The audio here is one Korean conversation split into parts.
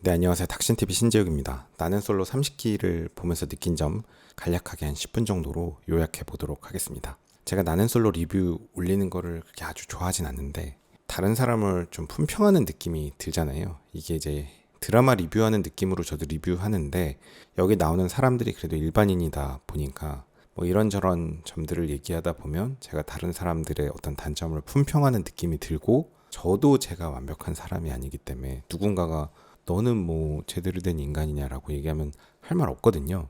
네, 안녕하세요. 닥신TV 신재욱입니다. 나는 솔로 30기를 보면서 느낀 점 간략하게 한 10분 정도로 요약해 보도록 하겠습니다. 제가 나는 솔로 리뷰 올리는 거를 그렇게 아주 좋아하진 않는데 다른 사람을 좀 품평하는 느낌이 들잖아요. 이게 이제 드라마 리뷰하는 느낌으로 저도 리뷰하는데 여기 나오는 사람들이 그래도 일반인이다 보니까 뭐 이런저런 점들을 얘기하다 보면 제가 다른 사람들의 어떤 단점을 품평하는 느낌이 들고 저도 제가 완벽한 사람이 아니기 때문에 누군가가 너는 뭐 제대로 된 인간이냐라고 얘기하면 할 말 없거든요.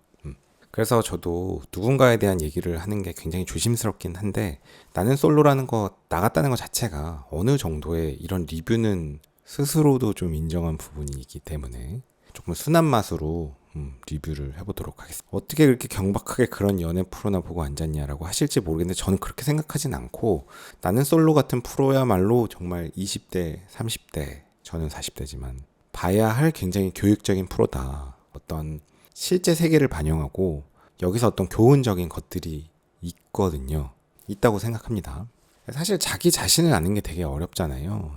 그래서 저도 누군가에 대한 얘기를 하는 게 굉장히 조심스럽긴 한데 나는 솔로라는 거 나갔다는 것 자체가 어느 정도의 이런 리뷰는 스스로도 좀 인정한 부분이기 때문에 조금 순한 맛으로 리뷰를 해보도록 하겠습니다. 어떻게 그렇게 경박하게 그런 연애 프로나 보고 앉았냐라고 하실지 모르겠는데 저는 그렇게 생각하진 않고 나는 솔로 같은 프로야말로 정말 20대, 30대, 저는 40대지만 봐야 할 굉장히 교육적인 프로다. 어떤 실제 세계를 반영하고 여기서 어떤 교훈적인 것들이 있거든요. 있다고 생각합니다. 사실 자기 자신을 아는 게 되게 어렵잖아요.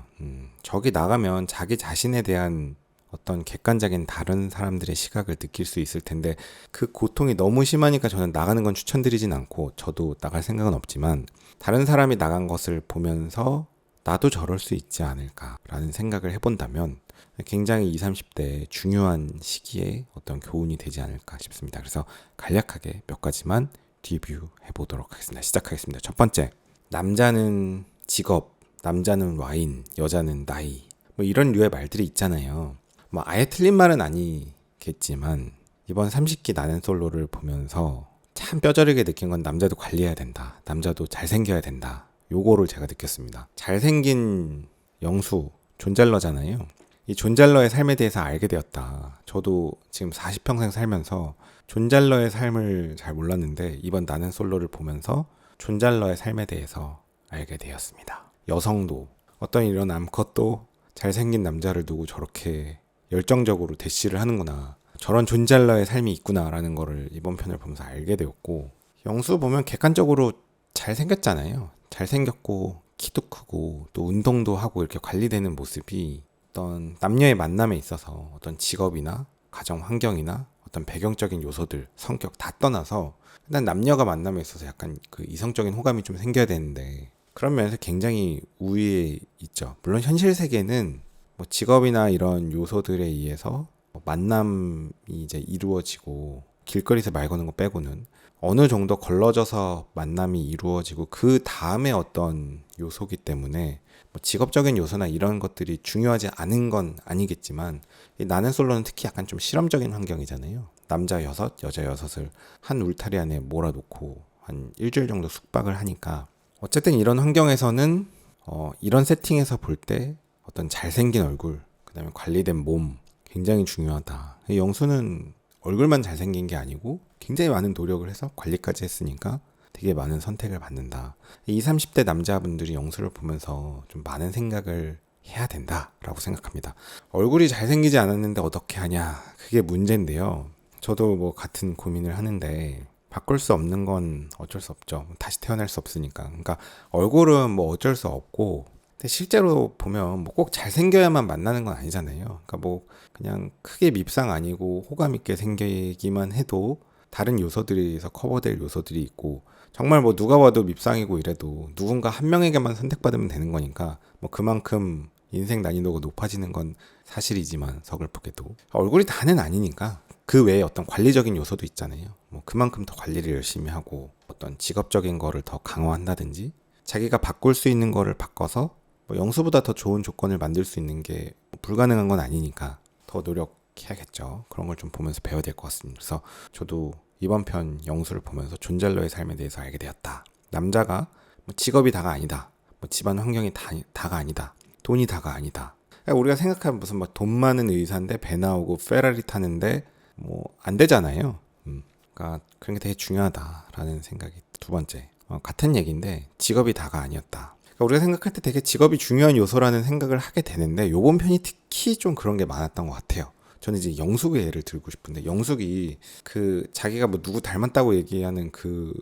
저기 나가면 자기 자신에 대한 어떤 객관적인 다른 사람들의 시각을 느낄 수 있을 텐데 그 고통이 너무 심하니까 저는 나가는 건 추천드리진 않고 저도 나갈 생각은 없지만 다른 사람이 나간 것을 보면서 나도 저럴 수 있지 않을까라는 생각을 해본다면 굉장히 20, 30대 중요한 시기에 어떤 교훈이 되지 않을까 싶습니다. 그래서 간략하게 몇 가지만 리뷰해 보도록 하겠습니다. 시작하겠습니다. 첫 번째, 남자는 직업, 남자는 와인, 여자는 나이. 뭐 이런 류의 말들이 있잖아요. 뭐 아예 틀린 말은 아니겠지만 이번 30기 나는 솔로를 보면서 참 뼈저리게 느낀 건 남자도 관리해야 된다. 남자도 잘생겨야 된다. 요거를 제가 느꼈습니다. 잘생긴 영수, 존잘러잖아요. 이 존잘러의 삶에 대해서 알게 되었다. 저도 지금 40평생 살면서 존잘러의 삶을 잘 몰랐는데 이번 나는 솔로를 보면서 존잘러의 삶에 대해서 알게 되었습니다. 여성도 어떤 이런 암컷도 잘생긴 남자를 두고 저렇게 열정적으로 대시를 하는구나. 저런 존잘러의 삶이 있구나라는 거를 이번 편을 보면서 알게 되었고 영수 보면 객관적으로 잘생겼잖아요. 잘생겼고 키도 크고 또 운동도 하고 이렇게 관리되는 모습이 어떤 남녀의 만남에 있어서 어떤 직업이나 가정 환경이나 어떤 배경적인 요소들, 성격 다 떠나서 일단 남녀가 만남에 있어서 약간 그 이성적인 호감이 좀 생겨야 되는데 그런 면에서 굉장히 우위에 있죠. 물론 현실 세계는 뭐 직업이나 이런 요소들에 의해서 만남이 이제 이루어지고 길거리에서 말 거는 거 빼고는 어느 정도 걸러져서 만남이 이루어지고 그 다음에 어떤 요소기 때문에 뭐 직업적인 요소나 이런 것들이 중요하지 않은 건 아니겠지만 이 나는 솔로는 특히 약간 좀 실험적인 환경이잖아요. 남자 6, 여자 6을 한 울타리 안에 몰아놓고 한 일주일 정도 숙박을 하니까 어쨌든 이런 환경에서는 이런 세팅에서 볼 때 어떤 잘생긴 얼굴, 그 다음에 관리된 몸 굉장히 중요하다. 영수는 얼굴만 잘생긴 게 아니고 굉장히 많은 노력을 해서 관리까지 했으니까 되게 많은 선택을 받는다. 20, 30대 남자분들이 영수를 보면서 좀 많은 생각을 해야 된다라고 생각합니다. 얼굴이 잘생기지 않았는데 어떻게 하냐. 그게 문제인데요. 저도 뭐 같은 고민을 하는데 바꿀 수 없는 건 어쩔 수 없죠. 다시 태어날 수 없으니까. 그러니까 얼굴은 뭐 어쩔 수 없고 근데 실제로 보면 뭐 꼭 잘생겨야만 만나는 건 아니잖아요. 그러니까 뭐 그냥 크게 밉상 아니고 호감 있게 생기기만 해도 다른 요소들에서 커버될 요소들이 있고 정말 뭐 누가 봐도 밉상이고 이래도 누군가 한 명에게만 선택받으면 되는 거니까 뭐 그만큼 인생 난이도가 높아지는 건 사실이지만 서글프게도 얼굴이 다는 아니니까 그 외에 어떤 관리적인 요소도 있잖아요. 뭐 그만큼 더 관리를 열심히 하고 어떤 직업적인 거를 더 강화한다든지 자기가 바꿀 수 있는 거를 바꿔서 뭐 영수보다 더 좋은 조건을 만들 수 있는 게 불가능한 건 아니니까 더 노력해야겠죠. 그런 걸 좀 보면서 배워야 될 것 같습니다. 그래서 저도 이번 편 영수를 보면서 존잘러의 삶에 대해서 알게 되었다. 남자가 뭐 직업이 다가 아니다. 뭐 집안 환경이 다가 아니다. 돈이 다가 아니다. 그러니까 우리가 생각하면 무슨 막 돈 많은 의사인데 배 나오고 페라리 타는데 뭐 안 되잖아요. 그러니까 그런 게 되게 중요하다라는 생각이 두 번째. 같은 얘기인데 직업이 다가 아니었다. 그러니까 우리가 생각할 때 되게 직업이 중요한 요소라는 생각을 하게 되는데 요번 편이 특히 좀 그런 게 많았던 것 같아요. 저는 이제 영숙의 예를 들고 싶은데 영숙이 그 자기가 뭐 누구 닮았다고 얘기하는 그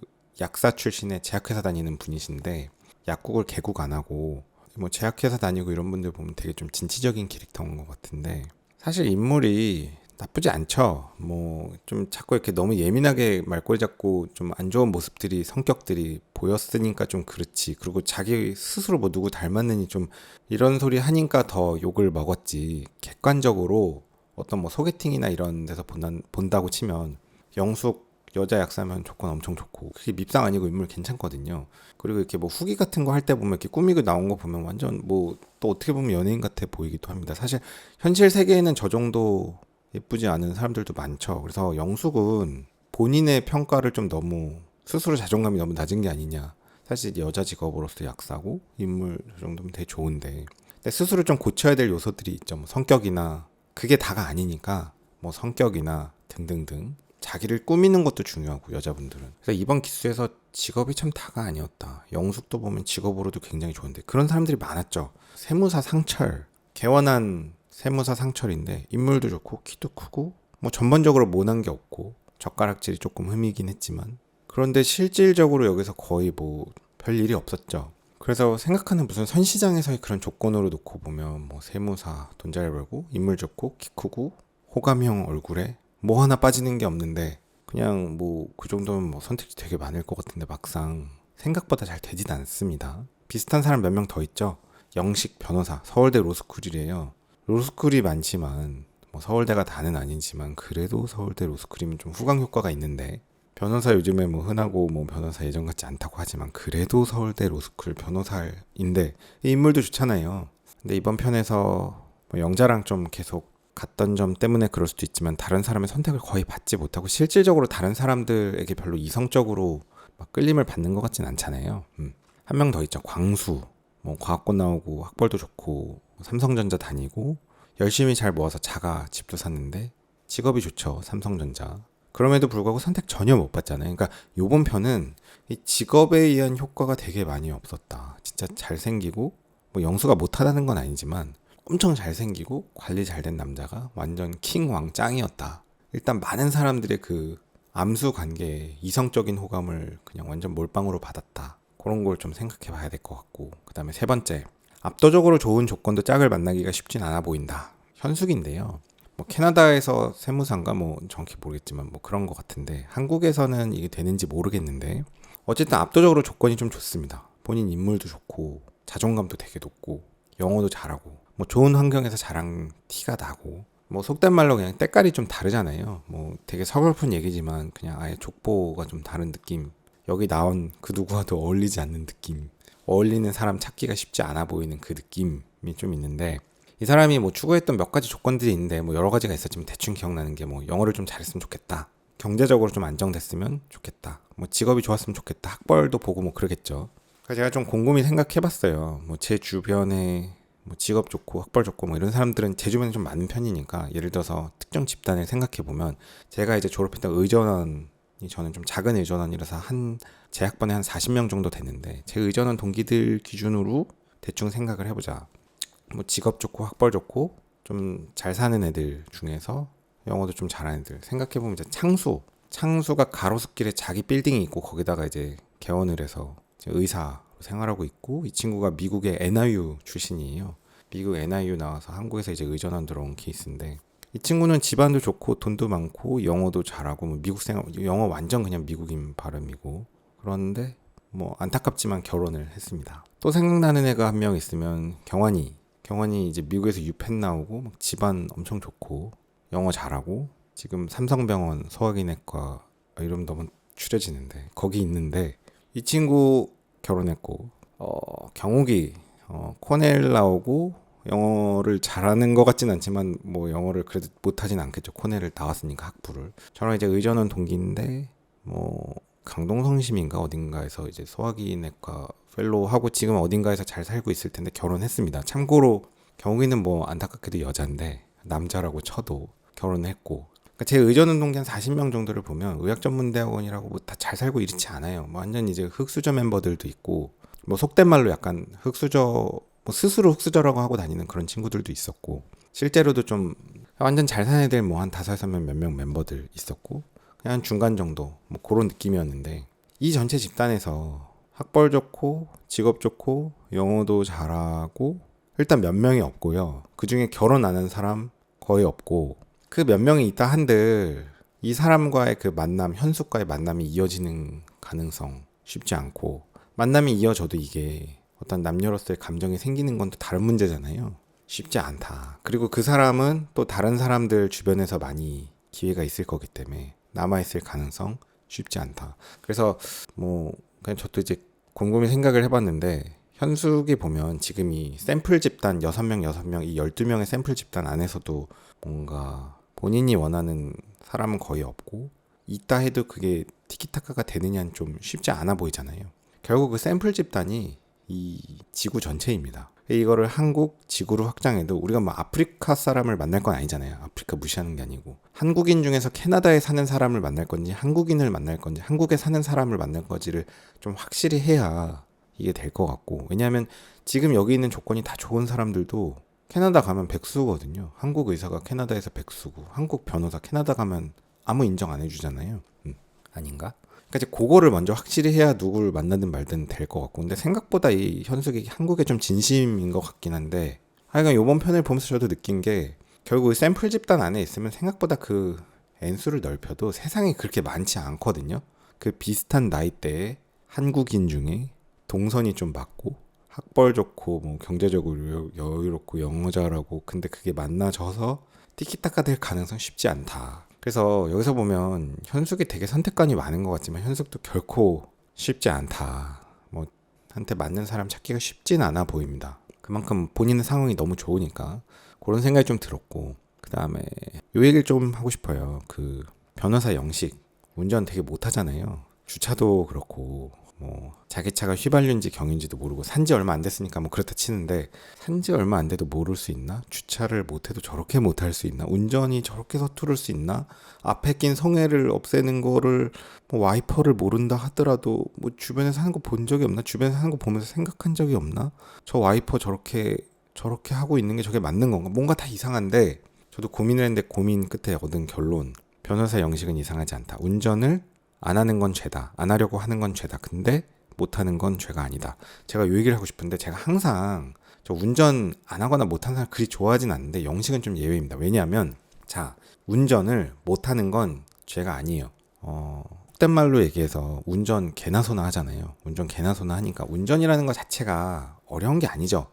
약사 출신의 제약회사 다니는 분이신데 약국을 개국 안 하고 뭐 제약회사 다니고 이런 분들 보면 되게 좀 진취적인 캐릭터인 것 같은데 사실 인물이 나쁘지 않죠. 뭐 좀 자꾸 이렇게 너무 예민하게 말꼬리 잡고 좀 안 좋은 모습들이 성격들이 보였으니까 좀 그렇지. 그리고 자기 스스로 뭐 누구 닮았느니 좀 이런 소리 하니까 더 욕을 먹었지. 객관적으로 어떤 뭐 소개팅이나 이런 데서 본다고 치면 영숙 여자 약사면 조건 엄청 좋고 그게 밉상 아니고 인물 괜찮거든요. 그리고 이렇게 뭐 후기 같은 거 할 때 보면 이렇게 꾸미고 나온 거 보면 완전 뭐 또 어떻게 보면 연예인 같아 보이기도 합니다. 사실 현실 세계에는 저 정도 예쁘지 않은 사람들도 많죠. 그래서 영숙은 본인의 평가를 좀 너무 스스로 자존감이 너무 낮은 게 아니냐. 사실 여자 직업으로서 약사고 인물 저 정도면 되게 좋은데 근데 스스로 좀 고쳐야 될 요소들이 있죠. 뭐 성격이나 그게 다가 아니니까 뭐 성격이나 등등등 자기를 꾸미는 것도 중요하고 여자분들은 그래서 이번 기수에서 직업이 참 다가 아니었다. 영숙도 보면 직업으로도 굉장히 좋은데 그런 사람들이 많았죠. 세무사 상철 개원한 세무사 상철인데 인물도 좋고 키도 크고 뭐 전반적으로 모난 게 없고 젓가락질이 조금 흠이긴 했지만 그런데 실질적으로 여기서 거의 뭐 별일이 없었죠. 그래서 생각하는 무슨 선시장에서의 그런 조건으로 놓고 보면 뭐 세무사 돈 잘 벌고 인물 좋고 키 크고 호감형 얼굴에 뭐 하나 빠지는 게 없는데 그냥 뭐 그 정도면 뭐 선택지 되게 많을 것 같은데 막상 생각보다 잘 되진 않습니다. 비슷한 사람 몇 명 더 있죠. 영식 변호사 서울대 로스쿨이래요. 로스쿨이 많지만 뭐 서울대가 다는 아니지만 그래도 서울대 로스쿨이면 좀 후광 효과가 있는데 변호사 요즘에 뭐 흔하고 뭐 변호사 예전 같지 않다고 하지만 그래도 서울대 로스쿨 변호사인데 인물도 좋잖아요. 근데 이번 편에서 뭐 영자랑 좀 계속 갔던 점 때문에 그럴 수도 있지만 다른 사람의 선택을 거의 받지 못하고 실질적으로 다른 사람들에게 별로 이성적으로 막 끌림을 받는 것 같진 않잖아요. 한 명 더 있죠. 광수. 뭐 과학고 나오고 학벌도 좋고 삼성전자 다니고 열심히 잘 모아서 자가 집도 샀는데 직업이 좋죠. 삼성전자. 그럼에도 불구하고 선택 전혀 못 받잖아요. 그러니까 요번 편은 이 직업에 의한 효과가 되게 많이 없었다. 진짜 잘생기고 뭐 영수가 못하다는 건 아니지만 엄청 잘생기고 관리 잘 된 남자가 완전 킹왕 짱이었다. 일단 많은 사람들의 그 암수 관계에 이성적인 호감을 그냥 완전 몰빵으로 받았다. 그런 걸 좀 생각해 봐야 될 것 같고 그 다음에 세 번째 압도적으로 좋은 조건도 짝을 만나기가 쉽진 않아 보인다. 현숙인데요. 뭐 캐나다에서 세무사인가 뭐 정확히 모르겠지만 뭐 그런 것 같은데 한국에서는 이게 되는지 모르겠는데 어쨌든 압도적으로 조건이 좀 좋습니다. 본인 인물도 좋고 자존감도 되게 높고 영어도 잘하고 뭐 좋은 환경에서 자란 티가 나고 뭐 속된 말로 그냥 때깔이 좀 다르잖아요. 뭐 되게 서글픈 얘기지만 그냥 아예 족보가 좀 다른 느낌. 여기 나온 그 누구와도 어울리지 않는 느낌. 어울리는 사람 찾기가 쉽지 않아 보이는 그 느낌이 좀 있는데 이 사람이 뭐 추구했던 몇 가지 조건들이 있는데 뭐 여러 가지가 있었지만 대충 기억나는 게 뭐 영어를 좀 잘했으면 좋겠다. 경제적으로 좀 안정됐으면 좋겠다. 뭐 직업이 좋았으면 좋겠다. 학벌도 보고 뭐 그러겠죠. 그래서 제가 좀 곰곰이 생각해봤어요. 뭐 제 주변에 뭐 직업 좋고 학벌 좋고 뭐 이런 사람들은 제 주변에 좀 많은 편이니까 예를 들어서 특정 집단을 생각해보면 제가 이제 졸업했던 의전원이 저는 좀 작은 의전원이라서 한 제 학번에 한 40명 정도 됐는데 제 의전원 동기들 기준으로 대충 생각을 해보자. 뭐 직업 좋고 학벌 좋고 좀 잘 사는 애들 중에서 영어도 좀 잘하는 애들 생각해보면 이제 창수가 가로수길에 자기 빌딩이 있고 거기다가 이제 개원을 해서 이제 의사 생활하고 있고 이 친구가 미국의 NIU 출신이에요. 미국 NIU 나와서 한국에서 이제 의전원 들어온 케이스인데 이 친구는 집안도 좋고 돈도 많고 영어도 잘하고 뭐 미국 생활 영어 완전 그냥 미국인 발음이고 그런데 뭐 안타깝지만 결혼을 했습니다. 또 생각나는 애가 한 명 있으면 경환이 이제 미국에서 유펜 나오고 막 집안 엄청 좋고 영어 잘하고 지금 삼성병원 소화기내과 이름 너무 추려지는데 거기 있는데 이 친구 결혼했고 경욱이 코넬 나오고 영어를 잘하는 것 같진 않지만 뭐 영어를 그래도 못하진 않겠죠. 코넬을 나왔으니까 학부를. 저랑 이제 의전원 동기인데 뭐 강동성심인가 어딘가에서 이제 소화기내과 펠로우 하고 지금 어딘가에서 잘 살고 있을 텐데 결혼했습니다. 참고로 경욱이는 뭐 안타깝게도 여잔데 남자라고 쳐도 결혼했고 그러니까 제 의전원 동기 한 40명 정도를 보면 의학전문대학원이라고 뭐 다 잘 살고 이렇지 않아요. 뭐 완전 이제 흑수저 멤버들도 있고 뭐 속된 말로 약간 흑수저 뭐 스스로 흑수저라고 하고 다니는 그런 친구들도 있었고 실제로도 좀 완전 잘 사는 애들 뭐 한 5-6명 몇 명 멤버들 있었고 그냥 중간 정도 뭐 그런 느낌이었는데 이 전체 집단에서 학벌 좋고 직업 좋고 영어도 잘하고 일단 몇 명이 없고요. 그중에 결혼 안 한 사람 거의 없고 그 몇 명이 있다 한들 이 사람과의 그 만남, 현숙과의 만남이 이어지는 가능성 쉽지 않고 만남이 이어져도 이게 어떤 남녀로서의 감정이 생기는 건 또 다른 문제잖아요. 쉽지 않다. 그리고 그 사람은 또 다른 사람들 주변에서 많이 기회가 있을 거기 때문에 남아있을 가능성 쉽지 않다. 그래서 뭐 그냥 저도 이제 곰곰이 생각을 해봤는데 현숙이 보면 지금 이 샘플 집단 6명, 이 12명의 샘플 집단 안에서도 뭔가 본인이 원하는 사람은 거의 없고 있다 해도 그게 티키타카가 되느냐는 좀 쉽지 않아 보이잖아요. 결국 그 샘플 집단이 이 지구 전체입니다. 이거를 한국 지구로 확장해도 우리가 뭐 아프리카 사람을 만날 건 아니잖아요. 아프리카 무시하는 게 아니고 한국인 중에서 캐나다에 사는 사람을 만날 건지 한국인을 만날 건지 한국에 사는 사람을 만날 건지를 좀 확실히 해야 이게 될 것 같고, 왜냐하면 지금 여기 있는 조건이 다 좋은 사람들도 캐나다 가면 백수거든요. 한국 의사가 캐나다에서 백수고 한국 변호사 캐나다 가면 아무 인정 안 해주잖아요. 아닌가? 그러니까 이제 그거를 먼저 확실히 해야 누구를 만나든 말든 될 것 같고, 근데 생각보다 이 현숙이 한국에 좀 진심인 것 같긴 한데, 하여간 이번 편을 보면서 저도 느낀 게 결국 샘플 집단 안에 있으면 생각보다 그 N수를 넓혀도 세상이 그렇게 많지 않거든요. 그 비슷한 나이대의 한국인 중에 동선이 좀 맞고 학벌 좋고 뭐 경제적으로 여유롭고 영어 잘하고, 근데 그게 만나져서 티키타카 될 가능성 쉽지 않다. 그래서 여기서 보면 현숙이 되게 선택관이 많은 것 같지만 현숙도 결코 쉽지 않다. 뭐 한테 맞는 사람 찾기가 쉽진 않아 보입니다. 그만큼 본인의 상황이 너무 좋으니까 그런 생각이 좀 들었고, 그 다음에 요 얘기를 좀 하고 싶어요. 그 변호사 영식 운전 되게 못하잖아요. 주차도 그렇고 뭐 자기 차가 휘발유인지 경유인지도 모르고 산지 얼마 안 됐으니까 뭐 그렇다 치는데, 산지 얼마 안 돼도 모를 수 있나? 주차를 못해도 저렇게 못할 수 있나? 운전이 저렇게 서투를 수 있나? 앞에 낀 성애를 없애는 거를 뭐 와이퍼를 모른다 하더라도 뭐 주변에서 하는 거 본 적이 없나? 주변에서 하는 거 보면서 생각한 적이 없나? 저 와이퍼 저렇게 하고 있는 게 저게 맞는 건가? 뭔가 다 이상한데 저도 고민을 했는데 고민 끝에 얻은 결론, 변호사 영식은 이상하지 않다. 운전을 안 하는 건 죄다. 안 하려고 하는 건 죄다. 근데 못 하는 건 죄가 아니다. 제가 요 얘기를 하고 싶은데, 제가 항상 저 운전 안 하거나 못 하는 사람 그리 좋아하진 않는데 영식은 좀 예외입니다. 왜냐하면 자, 운전을 못 하는 건 죄가 아니에요. 속된 말로 얘기해서 운전 개나 소나 하잖아요. 운전 개나 소나 하니까 운전이라는 것 자체가 어려운 게 아니죠.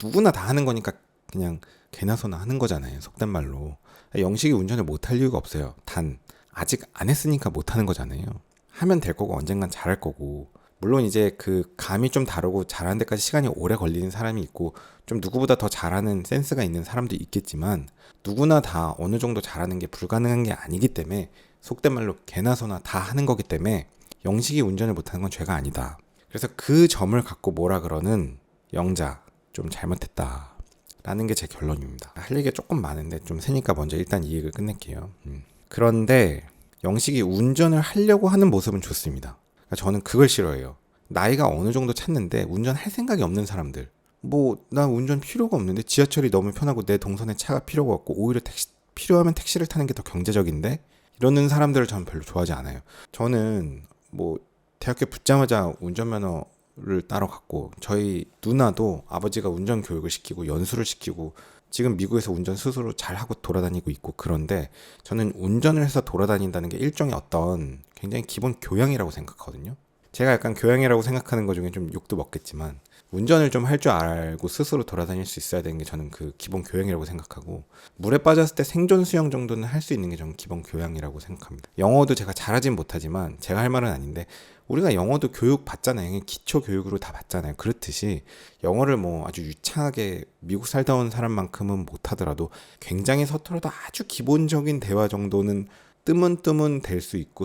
누구나 다 하는 거니까 그냥 개나 소나 하는 거잖아요. 속된 말로. 영식이 운전을 못 할 이유가 없어요. 단 아직 안 했으니까 못하는 거잖아요. 하면 될 거고 언젠간 잘할 거고, 물론 이제 그 감이 좀 다르고 잘하는 데까지 시간이 오래 걸리는 사람이 있고 좀 누구보다 더 잘하는 센스가 있는 사람도 있겠지만 누구나 다 어느 정도 잘하는 게 불가능한 게 아니기 때문에, 속된 말로 개나 소나 다 하는 거기 때문에 영식이 운전을 못하는 건 죄가 아니다. 그래서 그 점을 갖고 뭐라 그러는 영자 좀 잘못했다 라는 게 제 결론입니다. 할 얘기가 조금 많은데 좀 세니까 먼저 일단 이 얘기를 끝낼게요. 그런데 영식이 운전을 하려고 하는 모습은 좋습니다. 그러니까 저는 그걸 싫어해요. 나이가 어느 정도 찼는데 운전할 생각이 없는 사람들. 뭐 나 운전 필요가 없는데, 지하철이 너무 편하고 내 동선에 차가 필요가 없고 오히려 필요하면 택시를 타는 게 더 경제적인데, 이러는 사람들을 저는 별로 좋아하지 않아요. 저는 뭐 대학교 붙자마자 운전면허를 따러 갔고, 저희 누나도 아버지가 운전 교육을 시키고 연수를 시키고 지금 미국에서 운전 스스로 잘하고 돌아다니고 있고, 그런데 저는 운전을 해서 돌아다닌다는 게 일종의 어떤 굉장히 기본 교양이라고 생각하거든요. 제가 약간 교양이라고 생각하는 것 중에 좀 욕도 먹겠지만 운전을 좀 할 줄 알고 스스로 돌아다닐 수 있어야 되는 게 저는 그 기본 교양이라고 생각하고, 물에 빠졌을 때 생존 수영 정도는 할 수 있는 게 저는 기본 교양이라고 생각합니다. 영어도 제가 잘하진 못하지만, 제가 할 말은 아닌데 우리가 영어도 교육 받잖아요. 기초 교육으로 다 받잖아요. 그렇듯이 영어를 뭐 아주 유창하게 미국 살다 온 사람만큼은 못하더라도 굉장히 서툴어도 아주 기본적인 대화 정도는 뜨문뜨문 될 수 있고,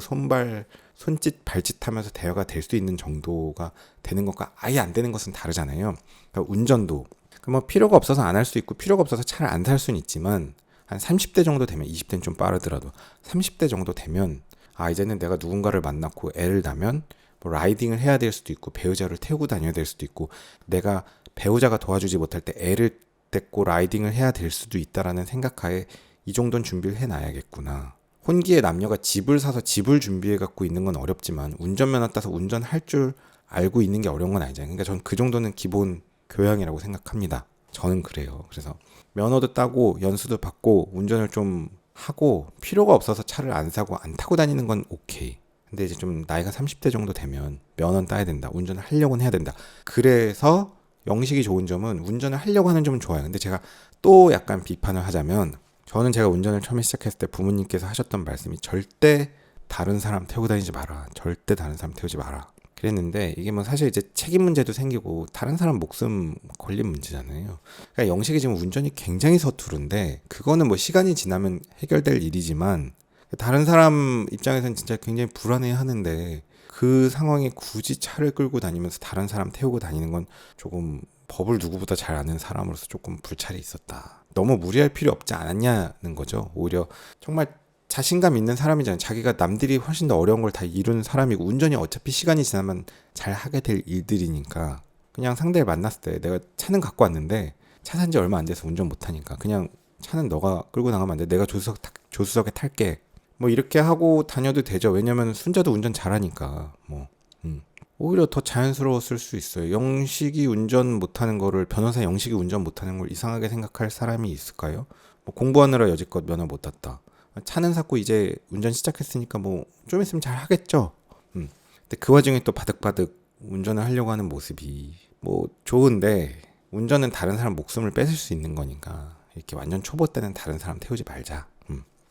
손짓 발짓 하면서 대화가 될 수 있는 정도가 되는 것과 아예 안 되는 것은 다르잖아요. 그러니까 운전도 뭐 필요가 없어서 안 할 수 있고 필요가 없어서 차를 안 살 수는 있지만, 한 30대 정도 되면, 20대는 좀 빠르더라도 30대 정도 되면 이제는 내가 누군가를 만났고 애를 낳으면 뭐 라이딩을 해야 될 수도 있고 배우자를 태우고 다녀야 될 수도 있고, 내가 배우자가 도와주지 못할 때 애를 데리고 라이딩을 해야 될 수도 있다라는 생각하에 이 정도는 준비를 해놔야겠구나. 혼기의 남녀가 집을 사서 집을 준비해 갖고 있는 건 어렵지만 운전면허 따서 운전할 줄 알고 있는 게 어려운 건 아니잖아요. 그러니까 저는 그 정도는 기본 교양이라고 생각합니다. 저는 그래요. 그래서 면허도 따고 연수도 받고 운전을 좀 하고 필요가 없어서 차를 안 사고 안 타고 다니는 건 오케이. 근데 이제 좀 나이가 30대 정도 되면 면허는 따야 된다. 운전을 하려고는 해야 된다. 그래서 영식이 좋은 점은 운전을 하려고 하는 점은 좋아요. 근데 제가 또 약간 비판을 하자면 저는 제가 운전을 처음에 시작했을 때 부모님께서 하셨던 말씀이 절대 다른 사람 태우고 다니지 마라. 절대 다른 사람 태우지 마라. 그랬는데 이게 뭐 사실 이제 책임 문제도 생기고 다른 사람 목숨 걸린 문제잖아요. 그러니까 영식이 지금 운전이 굉장히 서투른데 그거는 뭐 시간이 지나면 해결될 일이지만 다른 사람 입장에서는 진짜 굉장히 불안해 하는데 그 상황에 굳이 차를 끌고 다니면서 다른 사람 태우고 다니는 건 조금 법을 누구보다 잘 아는 사람으로서 조금 불찰이 있었다. 너무 무리할 필요 없지 않았냐는 거죠. 오히려 정말 자신감 있는 사람이잖아요. 자기가 남들이 훨씬 더 어려운 걸 다 이루는 사람이고 운전이 어차피 시간이 지나면 잘 하게 될 일들이니까 그냥 상대를 만났을 때 내가 차는 갖고 왔는데 차 산 지 얼마 안 돼서 운전 못하니까 그냥 차는 너가 끌고 나가면 안 돼. 내가 조수석에 탈게. 뭐 이렇게 하고 다녀도 되죠. 왜냐면 순자도 운전 잘하니까 오히려 더 자연스러웠을 수 있어요. 영식이 운전 못하는 거를 변호사 영식이 운전 못하는 걸 이상하게 생각할 사람이 있을까요? 뭐 공부하느라 여지껏 면허 못 땄다. 차는 샀고 이제 운전 시작했으니까 뭐 좀 있으면 잘 하겠죠. 근데 그 와중에 또 바득바득 운전을 하려고 하는 모습이 뭐 좋은데 운전은 다른 사람 목숨을 뺏을 수 있는 거니까 이렇게 완전 초보 때는 다른 사람 태우지 말자.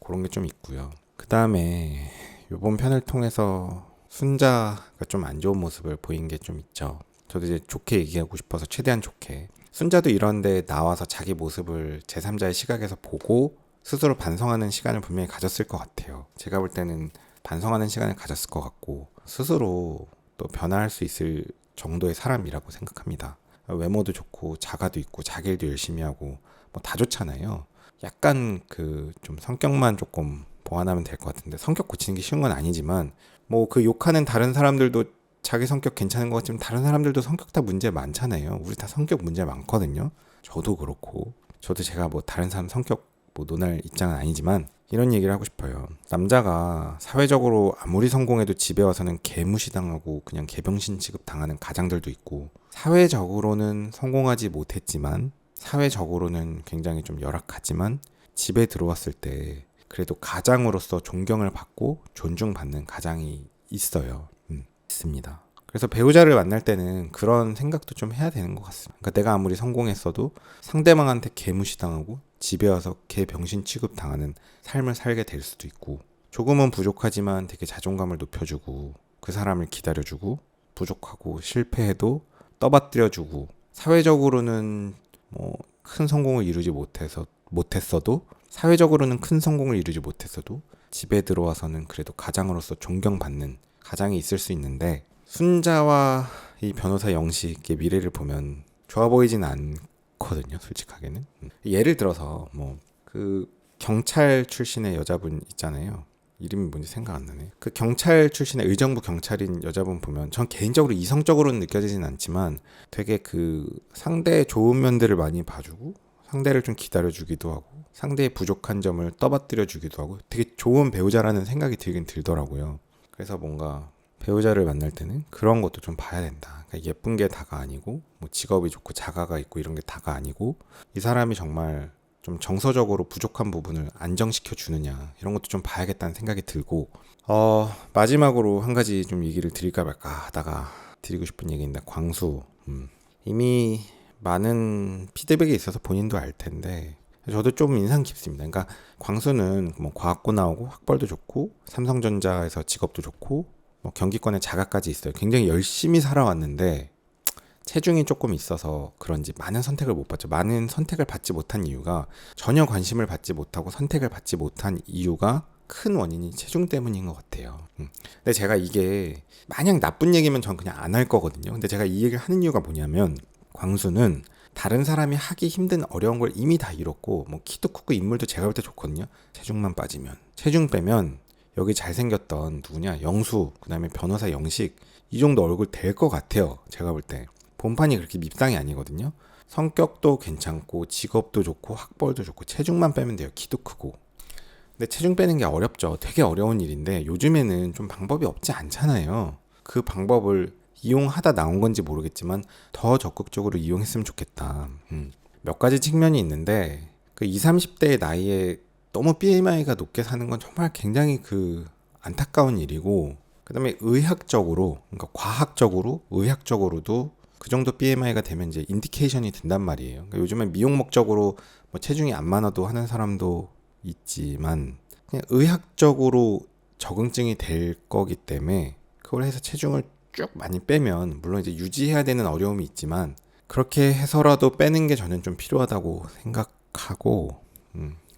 그런 게 좀 있고요. 그 다음에 요번 편을 통해서 순자가 좀 안 좋은 모습을 보인 게 좀 있죠. 저도 이제 좋게 얘기하고 싶어서 최대한 좋게. 순자도 이런데 나와서 자기 모습을 제3자의 시각에서 보고 스스로 반성하는 시간을 분명히 가졌을 것 같아요. 제가 볼 때는 반성하는 시간을 가졌을 것 같고 스스로 또 변화할 수 있을 정도의 사람이라고 생각합니다. 외모도 좋고 자가도 있고 자기 일도 열심히 하고 뭐 다 좋잖아요. 약간 그 좀 성격만 조금 보완하면 될 것 같은데 성격 고치는 게 쉬운 건 아니지만 뭐 그 욕하는 다른 사람들도 자기 성격 괜찮은 것 같지만 다른 사람들도 성격 다 문제 많잖아요. 우리 다 성격 문제 많거든요. 저도 그렇고 저도 제가 뭐 다른 사람 성격 뭐 논할 입장은 아니지만 이런 얘기를 하고 싶어요. 남자가 사회적으로 아무리 성공해도 집에 와서는 개무시당하고 그냥 개병신 취급 당하는 가장들도 있고 사회적으로는 성공하지 못했지만 사회적으로는 굉장히 좀 열악하지만 집에 들어왔을 때 그래도 가장으로서 존경을 받고 존중받는 가장이 있어요. 있습니다. 그래서 배우자를 만날 때는 그런 생각도 좀 해야 되는 것 같습니다. 그러니까 내가 아무리 성공했어도 상대방한테 개무시당하고 집에 와서 개병신 취급당하는 삶을 살게 될 수도 있고 조금은 부족하지만 되게 자존감을 높여주고 그 사람을 기다려주고 부족하고 실패해도 떠받들여주고 사회적으로는 뭐 큰 성공을 이루지 못했어도 사회적으로는 큰 성공을 이루지 못했어도 집에 들어와서는 그래도 가장으로서 존경받는 가장이 있을 수 있는데 순자와 이 변호사 영식의 미래를 보면 좋아 보이진 않거든요. 솔직하게는. 예를 들어서 뭐 그 경찰 출신의 여자분 있잖아요. 이름이 뭔지 생각 안 나네. 그 경찰 출신의 의정부 경찰인 여자분 보면 전 개인적으로 이성적으로는 느껴지진 않지만 되게 그 상대의 좋은 면들을 많이 봐주고 상대를 좀 기다려주기도 하고 상대의 부족한 점을 떠받들여주기도 하고 되게 좋은 배우자라는 생각이 들긴 들더라고요. 그래서 뭔가 배우자를 만날 때는 그런 것도 좀 봐야 된다. 그러니까 예쁜 게 다가 아니고 뭐 직업이 좋고 자가가 있고 이런 게 다가 아니고 이 사람이 정말 좀 정서적으로 부족한 부분을 안정시켜 주느냐 이런 것도 좀 봐야겠다는 생각이 들고 마지막으로 한 가지 좀 얘기를 드릴까 말까 하다가 드리고 싶은 얘기인데 광수 이미 많은 피드백이 있어서 본인도 알 텐데 저도 좀 인상 깊습니다. 그러니까 광수는 뭐 과학고 나오고 학벌도 좋고 삼성전자에서 직업도 좋고 뭐 경기권에 자가까지 있어요. 굉장히 열심히 살아왔는데 체중이 조금 있어서 그런지 많은 선택을 못 받죠. 많은 선택을 받지 못한 이유가 전혀 관심을 받지 못하고 선택을 받지 못한 이유가 큰 원인이 체중 때문인 것 같아요. 근데 제가 이게 마냥 나쁜 얘기면 전 그냥 안 할 거거든요. 근데 제가 이 얘기를 하는 이유가 뭐냐면 광수는 다른 사람이 하기 힘든 어려운 걸 이미 다 이뤘고 뭐 키도 크고 인물도 제가 볼 때 좋거든요. 체중만 빠지면 체중 빼면 여기 잘생겼던 누구냐 영수 그다음에 변호사 영식 이 정도 얼굴 될 것 같아요. 제가 볼 때 본판이 그렇게 밉상이 아니거든요. 성격도 괜찮고 직업도 좋고 학벌도 좋고 체중만 빼면 돼요. 키도 크고. 근데 체중 빼는 게 어렵죠. 되게 어려운 일인데 요즘에는 좀 방법이 없지 않잖아요. 그 방법을 이용하다 나온 건지 모르겠지만 더 적극적으로 이용했으면 좋겠다. 몇 가지 측면이 있는데 그 20, 30대의 나이에 너무 BMI가 높게 사는 건 정말 굉장히 안타까운 일이고, 그 다음에 의학적으로, 그러니까 과학적으로, 의학적으로도 그 정도 BMI가 되면 이제 인디케이션이 된단 말이에요. 그러니까 요즘엔 미용 목적으로 뭐 체중이 안 많아도 하는 사람도 있지만, 그냥 의학적으로 적응증이 될 거기 때문에 그걸 해서 체중을 쭉 많이 빼면, 물론 이제 유지해야 되는 어려움이 있지만 그렇게 해서라도 빼는 게 저는 좀 필요하다고 생각하고,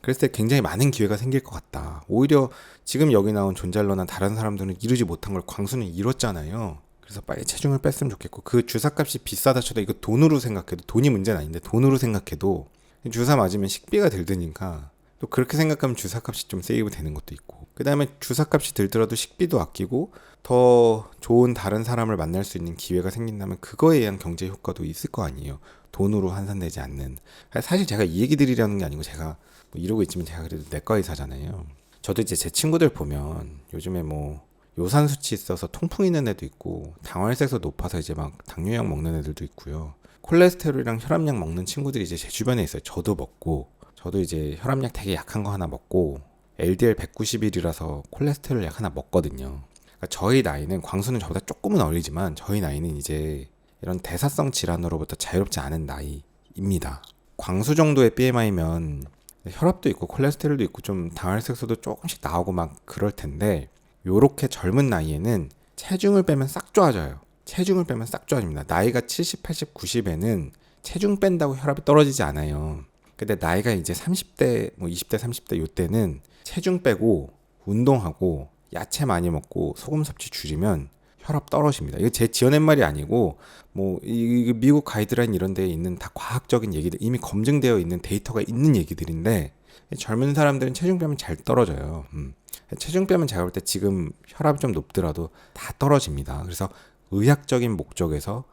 그랬을 때 굉장히 많은 기회가 생길 것 같다. 오히려 지금 여기 나온 존잘러나 다른 사람들은 이루지 못한 걸 광수는 이뤘잖아요. 그래서 빨리 체중을 뺐으면 좋겠고, 그 주사값이 비싸다 쳐도 이거 돈으로 생각해도, 돈이 문제는 아닌데 돈으로 생각해도 주사 맞으면 식비가 들드니까, 또 그렇게 생각하면 주사값이 좀 세이브 되는 것도 있고, 그 다음에 주사값이 들더라도 식비도 아끼고 더 좋은 다른 사람을 만날 수 있는 기회가 생긴다면 그거에 의한 경제 효과도 있을 거 아니에요. 돈으로 환산되지 않는. 사실 제가 이 얘기 드리려는 게 아니고, 제가 뭐 이러고 있지만 제가 그래도 내과 의사잖아요. 저도 이제 제 친구들 보면 요즘에 뭐 요산 수치 있어서 통풍 있는 애도 있고, 당화혈색소 높아서 이제 막 당뇨약 먹는 애들도 있고요. 콜레스테롤이랑 혈압약 먹는 친구들이 이제 제 주변에 있어요. 저도 먹고, 저도 이제 혈압약 되게 약한 거 하나 먹고, LDL 190일이라서 콜레스테롤 약 하나 먹거든요. 그러니까 저희 나이는, 광수는 저보다 조금은 어리지만 저희 나이는 이제 이런 대사성 질환으로부터 자유롭지 않은 나이입니다. 광수 정도의 BMI면 혈압도 있고 콜레스테롤도 있고 좀 당혈색소도 조금씩 나오고 막 그럴 텐데, 요렇게 젊은 나이에는 체중을 빼면 싹 좋아져요. 체중을 빼면 싹 좋아집니다. 나이가 70, 80, 90에는 체중 뺀다고 혈압이 떨어지지 않아요. 근데 나이가 이제 30대, 뭐 20대, 30대 요때는 체중 빼고 운동하고 야채 많이 먹고 소금 섭취 줄이면 혈압 떨어집니다. 이거 제 지어낸 말이 아니고, 뭐 이 미국 가이드라인 이런 데에 있는 다 과학적인 얘기들, 이미 검증되어 있는 데이터가 있는 얘기들인데, 젊은 사람들은 체중 빼면 잘 떨어져요. 체중 빼면 제가 볼 때 지금 혈압이 좀 높더라도 다 떨어집니다. 그래서 의학적인 목적에서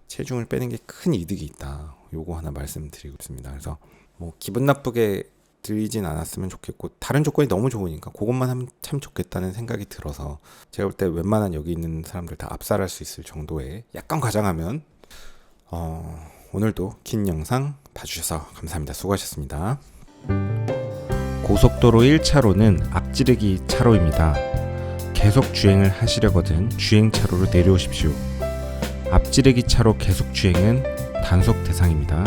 체중을 빼는 게 큰 이득이 있다. 요거 하나 말씀드리고 있습니다. 그래서 뭐 기분 나쁘게 들리진 않았으면 좋겠고, 다른 조건이 너무 좋으니까 그것만 하면 참 좋겠다는 생각이 들어서, 제가 볼 때 웬만한 여기 있는 사람들 다 압살할 수 있을 정도의, 약간 과장하면 오늘도 긴 영상 봐주셔서 감사합니다. 수고하셨습니다. 고속도로 1차로는 앞지르기 차로입니다. 계속 주행을 하시려거든 주행차로로 내려오십시오. 앞지르기 차로 계속 주행은 단속 대상입니다.